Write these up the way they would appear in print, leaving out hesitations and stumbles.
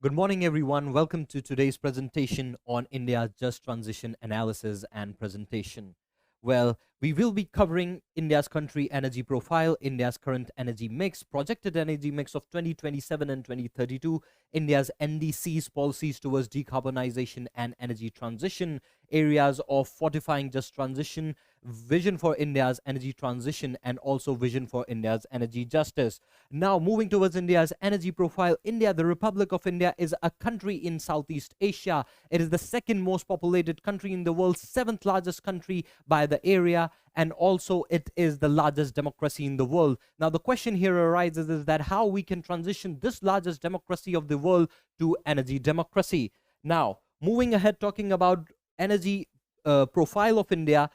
Good morning, everyone. Welcome to today's presentation on India's just transition analysis and presentation. Well, we will be covering India's country energy profile, India's current energy mix, projected energy mix of 2027 and 2032, India's NDC's policies towards decarbonization and energy transition, areas of fortifying just transition, vision for India's energy transition, and also vision for India's energy justice. Now, moving towards India's energy profile, India, the Republic of India, is a country in Southeast Asia. It is the second most populated country in the world, seventh largest country by the area, and also it is the largest democracy in the world. Now, the question here arises is that how we can transition this largest democracy of the world to energy democracy. Now, moving ahead, talking about energy profile of India,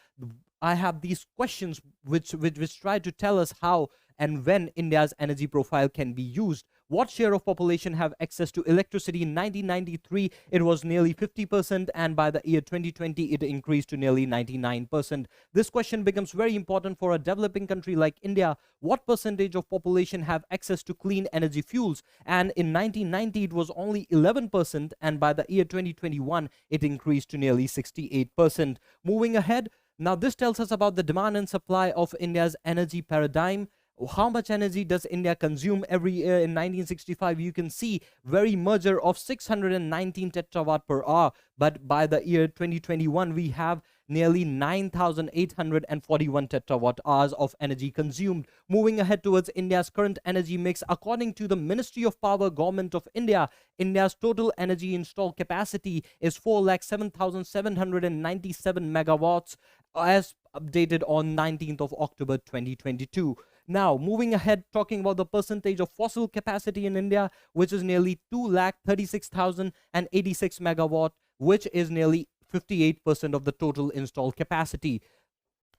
I have these questions which try to tell us how and when India's energy profile can be used. What share of population have access to electricity? In 1993, it was nearly 50%, and by the year 2020, it increased to nearly 99%. This question becomes very important for a developing country like India. What percentage of population have access to clean energy fuels? And in 1990, it was only 11%, and by the year 2021, it increased to nearly 68%. Moving ahead, now this tells us about the demand and supply of India's energy paradigm. How much energy does India consume every year? In 1965, you can see very merger of 619 tetrawatt per hour, but by the year 2021, we have nearly 9,841 tetrawatt hours of energy consumed. Moving ahead towards India's current energy mix, according to the Ministry of Power, Government of India, India's total energy installed capacity is 4,07,797 megawatts, as updated on 19th of October 2022. Now, moving ahead, talking about the percentage of fossil capacity in India, which is nearly 2,36,086 megawatt, which is nearly 58% of the total installed capacity.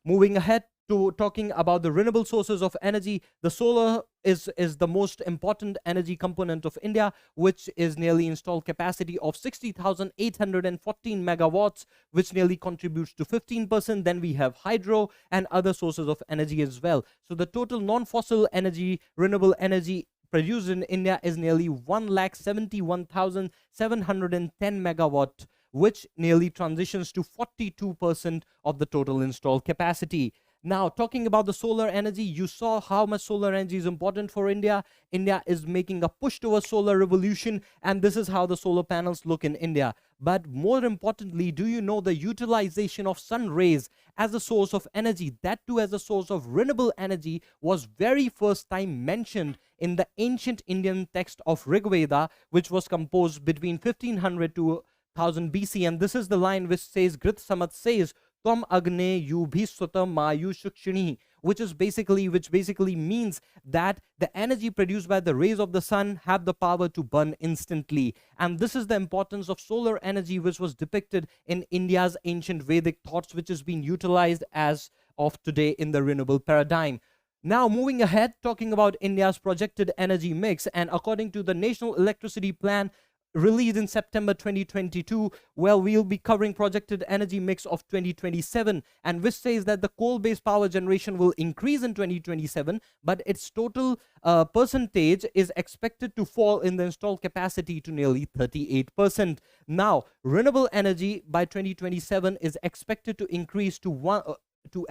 Moving ahead to talking about the renewable sources of energy, the solar is the most important energy component of India, which is nearly installed capacity of 60,814 megawatts, which nearly contributes to 15%. Then we have hydro and other sources of energy as well. So the total non-fossil energy, renewable energy produced in India is nearly 1,71,710 megawatt, which nearly transitions to 42% of the total installed capacity. Now, talking about the solar energy, you saw how much solar energy is important for India. India is making a push towards solar revolution, and this is how the solar panels look in India. But more importantly, do you know the utilization of sun rays as a source of energy, that too as a source of renewable energy, was very first time mentioned in the ancient Indian text of Rig Veda, which was composed between 1500 to 1000 BC, and this is the line which says, Grit Samat says, Tom Agne Yubhiswata Mayu Shukshini, which basically means that the energy produced by the rays of the sun have the power to burn instantly. And this is the importance of solar energy, which was depicted in India's ancient Vedic thoughts, which has been utilized as of today in the renewable paradigm. Now, moving ahead, talking about India's projected energy mix, and according to the National Electricity Plan released in September 2022, well, we'll be covering projected energy mix of 2027, and which says that the coal-based power generation will increase in 2027, but its total percentage is expected to fall in the installed capacity to nearly 38%. Now, renewable energy by 2027 is expected to increase to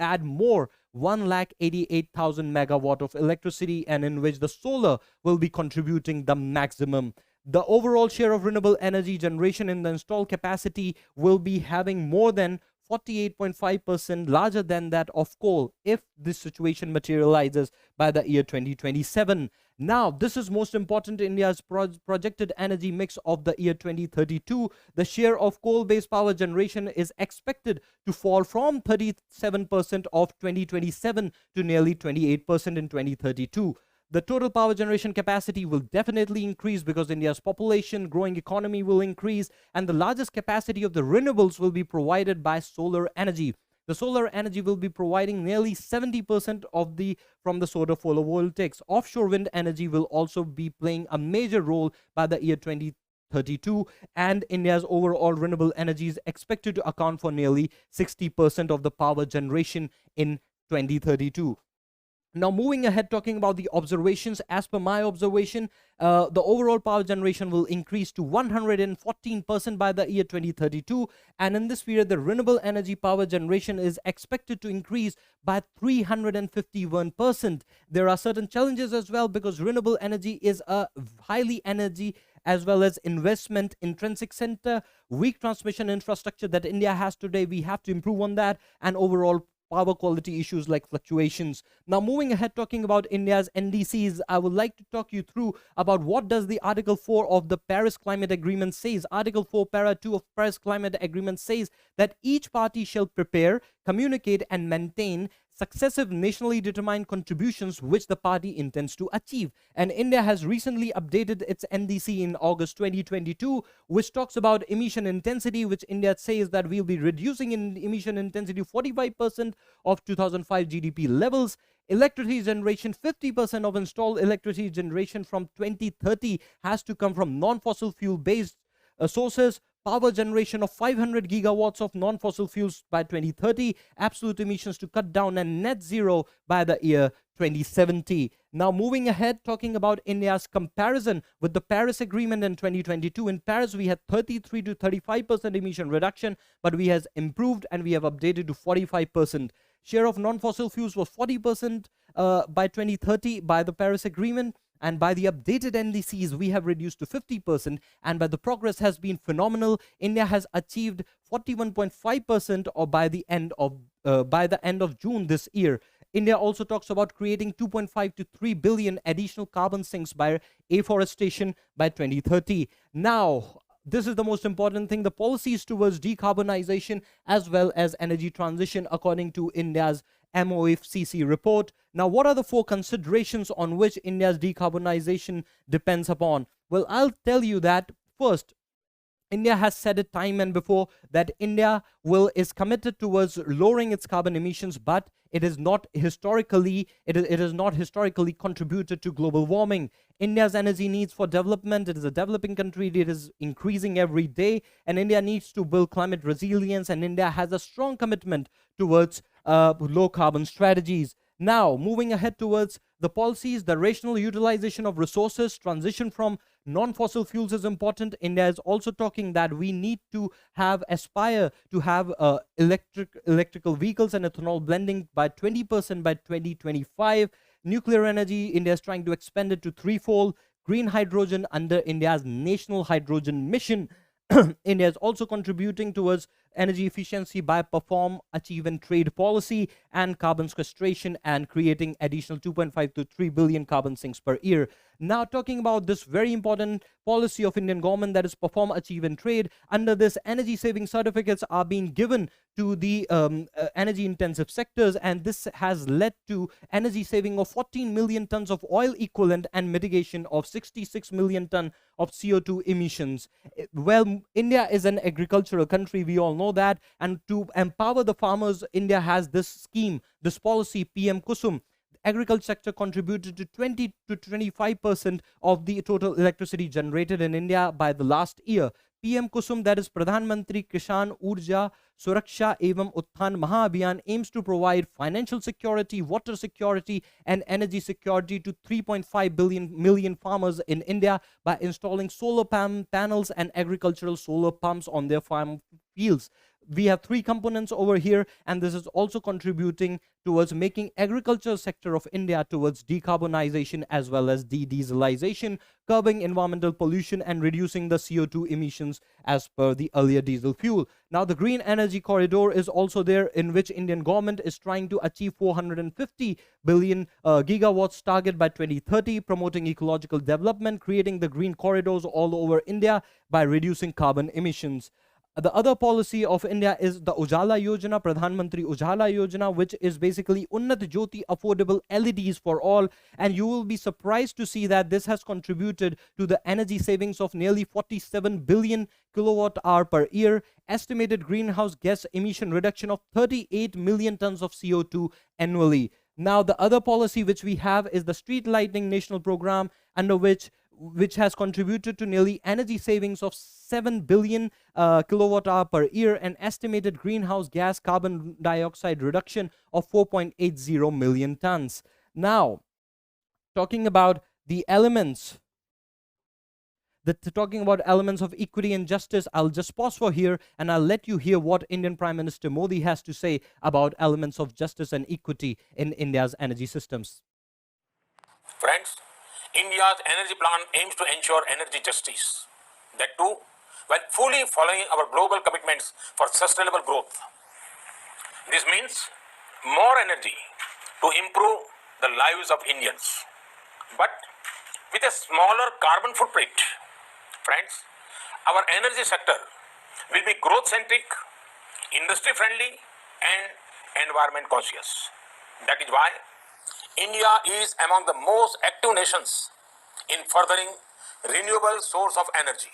add more 1,88,000 megawatt of electricity, and in which the solar will be contributing the maximum. The overall share of renewable energy generation in the installed capacity will be having more than 48.5% larger than that of coal if this situation materializes by the year 2027. Now, this is most important. India's projected energy mix of the year 2032. The share of coal-based power generation is expected to fall from 37% of 2027 to nearly 28% in 2032. The total power generation capacity will definitely increase because India's population, growing economy will increase, and the largest capacity of the renewables will be provided by solar energy. The solar energy will be providing nearly 70% of from the solar photovoltaics. Offshore wind energy will also be playing a major role by the year 2032, and India's overall renewable energy is expected to account for nearly 60% of the power generation in 2032. Now, moving ahead, talking about the observations, as per my observation, the overall power generation will increase to 114% by the year 2032. And in this period, the renewable energy power generation is expected to increase by 351%. There are certain challenges as well, because renewable energy is a highly energy as well as investment intrinsic center, weak transmission infrastructure that India has today. We have to improve on that, and overall power quality issues like fluctuations. Now, moving ahead, talking about India's NDCs, I would like to talk you through about what does the Article 4 of the Paris Climate Agreement says. Article 4, Para 2 of Paris Climate Agreement says that each party shall prepare, communicate, and maintain successive nationally determined contributions which the party intends to achieve. And India has recently updated its NDC in August 2022, which talks about emission intensity, which India says that we'll be reducing in emission intensity 45% of 2005 GDP levels. Electricity generation, 50% of installed electricity generation from 2030 has to come from non-fossil fuel based sources. Power generation of 500 gigawatts of non-fossil fuels by 2030, absolute emissions to cut down, and net zero by the year 2070. Now, moving ahead, talking about India's comparison with the Paris Agreement in 2022. In Paris, we had 33 to 35% emission reduction, but we has improved and we have updated to 45%. Share of non-fossil fuels was 40% by 2030 by the Paris Agreement. And by the updated NDCs, we have reduced to 50%. And by the progress has been phenomenal. India has achieved 41.5% or by the end of June this year. India also talks about creating 2.5 to 3 billion additional carbon sinks by afforestation by 2030. Now, this is the most important thing, the policies towards decarbonization as well as energy transition, according to India's MOFCC report. Now, what are the 4 considerations on which India's decarbonization depends upon? Well, I'll tell you that first, India has said it time and before that India is committed towards lowering its carbon emissions, but it is not historically contributed to global warming. India's energy needs for development, it is a developing country, it is increasing every day, and India needs to build climate resilience, and India has a strong commitment towards low carbon strategies. Now, moving ahead towards the policies, the rational utilization of resources, transition from non-fossil fuels is important. India is also talking that we need to aspire to have electrical vehicles and ethanol blending by 20% by 2025. Nuclear energy, India is trying to expand it to threefold. Green hydrogen under India's national hydrogen mission. India is also contributing towards energy efficiency by perform, achieve, and trade policy, and carbon sequestration, and creating additional 2.5 to 3 billion carbon sinks per year. Now, talking about this very important policy of Indian government, that is perform, achieve, and trade. Under this, energy saving certificates are being given to the energy intensive sectors, and this has led to energy saving of 14 million tons of oil equivalent and mitigation of 66 million ton of CO2 emissions. Well, India is an agricultural country, we all know that, and to empower the farmers, India has this scheme, this policy, PM Kusum. Agriculture sector contributed to 20 to 25% of the total electricity generated in India by the last year. PM Kusum, that is Pradhan Mantri Kishan Urja Suraksha Evam Utthan Mahabhiyan, aims to provide financial security, water security, and energy security to 3.5 million farmers in India by installing solar panels and agricultural solar pumps on their farm fields. We have 3 components over here, and this is also contributing towards making agriculture sector of India towards decarbonization as well as de-dieselization, curbing environmental pollution, and reducing the CO2 emissions as per the earlier diesel fuel. Now, the green energy corridor is also there, in which Indian government is trying to achieve 450 billion gigawatts target by 2030, promoting ecological development, creating the green corridors all over India by reducing carbon emissions. The other policy of India is the Ujala Yojana, Pradhan Mantri Ujala Yojana, which is basically Unnat Jyoti affordable LEDs for all. And you will be surprised to see that this has contributed to the energy savings of nearly 47 billion kilowatt hour per year, estimated greenhouse gas emission reduction of 38 million tons of CO2 annually. Now, the other policy which we have is the Street Lighting National Program, under which has contributed to nearly energy savings of 7 billion kilowatt hour per year and estimated greenhouse gas carbon dioxide reduction of 4.80 million tons. Now, talking about the elements talking about elements of equity and justice, I'll just pause for here and I'll let you hear what Indian Prime Minister Modi has to say about elements of justice and equity in India's energy systems. Friends, India's energy plan aims to ensure energy justice. That too, while fully following our global commitments for sustainable growth. This means more energy to improve the lives of Indians, but with a smaller carbon footprint. Friends, our energy sector will be growth-centric, industry-friendly, and environment-conscious. That is why India is among the most active nations in furthering renewable source of energy.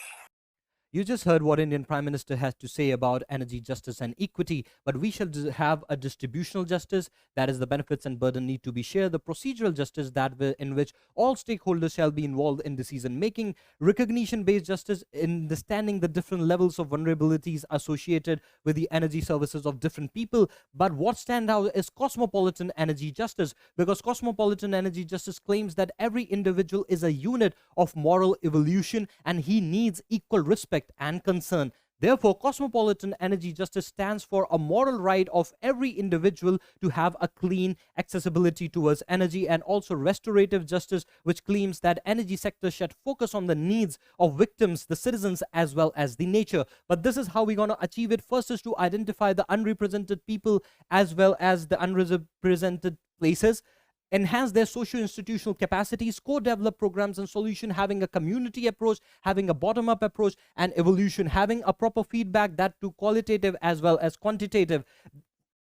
You just heard what Indian Prime Minister has to say about energy justice and equity, but we shall have a distributional justice, that is the benefits and burden need to be shared, the procedural justice in which all stakeholders shall be involved in decision making, recognition based justice, understanding the different levels of vulnerabilities associated with the energy services of different people. But what stands out is cosmopolitan energy justice, because cosmopolitan energy justice claims that every individual is a unit of moral evolution and he needs equal respect and concern. Therefore, cosmopolitan energy justice stands for a moral right of every individual to have a clean accessibility towards energy, and also restorative justice, which claims that energy sector should focus on the needs of victims, the citizens, as well as the nature. But this is how we're going to achieve it. First is to identify the unrepresented people as well as the unrepresented places, enhance their socio-institutional capacities, co-develop programs and solution, having a community approach, having a bottom-up approach, and evolution, having a proper feedback, that to qualitative as well as quantitative.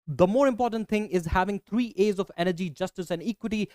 The more important thing is having 3 A's of energy justice and equity: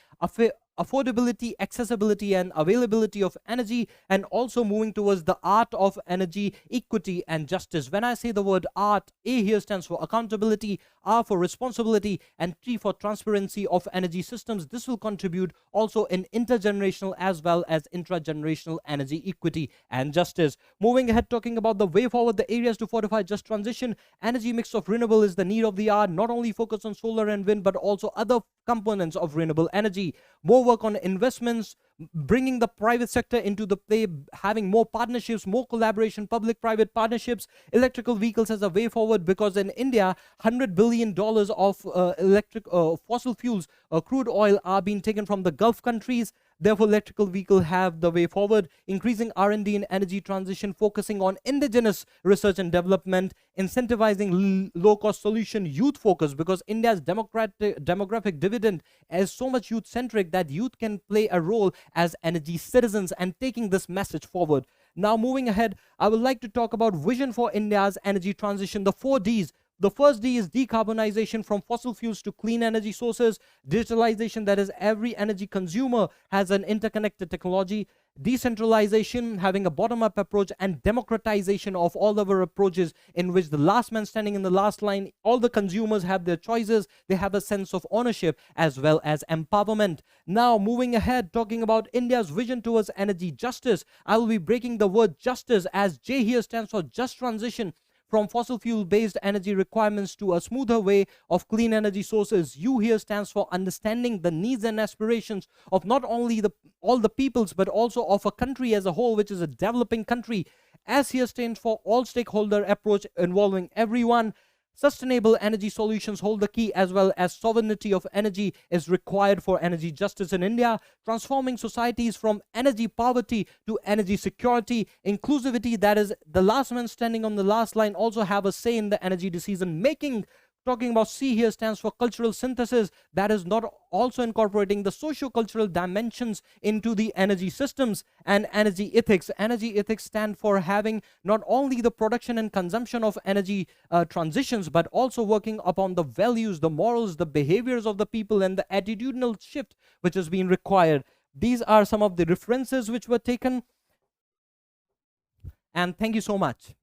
affordability, accessibility, and availability of energy, and also moving towards the art of energy equity and justice. When I say the word art, A here stands for accountability, R for responsibility, and T for transparency of energy systems. This will contribute also in intergenerational as well as intragenerational energy equity and justice. Moving ahead, talking about the way forward, the areas to fortify just transition: energy mix of renewable is the need of the hour, not only focus on solar and wind but also other components of renewable energy. More work on investments, bringing the private sector into the play, having more partnerships, more collaboration, public-private partnerships. Electrical vehicles as a way forward, because in India, $100 billion of fossil fuels, crude oil, are being taken from the Gulf countries. Therefore, electrical vehicle have the way forward. Increasing R&D in energy transition, focusing on indigenous research and development, incentivizing low-cost solution, youth focus, because India's demographic dividend is so much youth-centric that youth can play a role as energy citizens, and taking this message forward. Now, moving ahead, I would like to talk about vision for India's energy transition, the 4 Ds. The first D is decarbonization from fossil fuels to clean energy sources. Digitalization, that is every energy consumer has an interconnected technology. Decentralization, having a bottom-up approach, and democratization of all our approaches, in which the last man standing in the last line, all the consumers have their choices, they have a sense of ownership as well as empowerment. Now, moving ahead, talking about India's vision towards energy justice, I will be breaking the word justice, as J here stands for just transition from fossil fuel based energy requirements to a smoother way of clean energy sources. U here stands for understanding the needs and aspirations of not only all the peoples but also of a country as a whole, which is a developing country. S here stands for all stakeholder approach involving everyone. Sustainable energy solutions hold the key, as well as sovereignty of energy is required for energy justice in India. Transforming societies from energy poverty to energy security. Inclusivity, that is the last man standing on the last line also have a say in the energy decision making. Talking about C here stands for cultural synthesis, that is not also incorporating the socio-cultural dimensions into the energy systems. And energy ethics. Energy ethics stand for having not only the production and consumption of energy transitions, but also working upon the values, the morals, the behaviors of the people, and the attitudinal shift which has been required. These are some of the references which were taken. And thank you so much.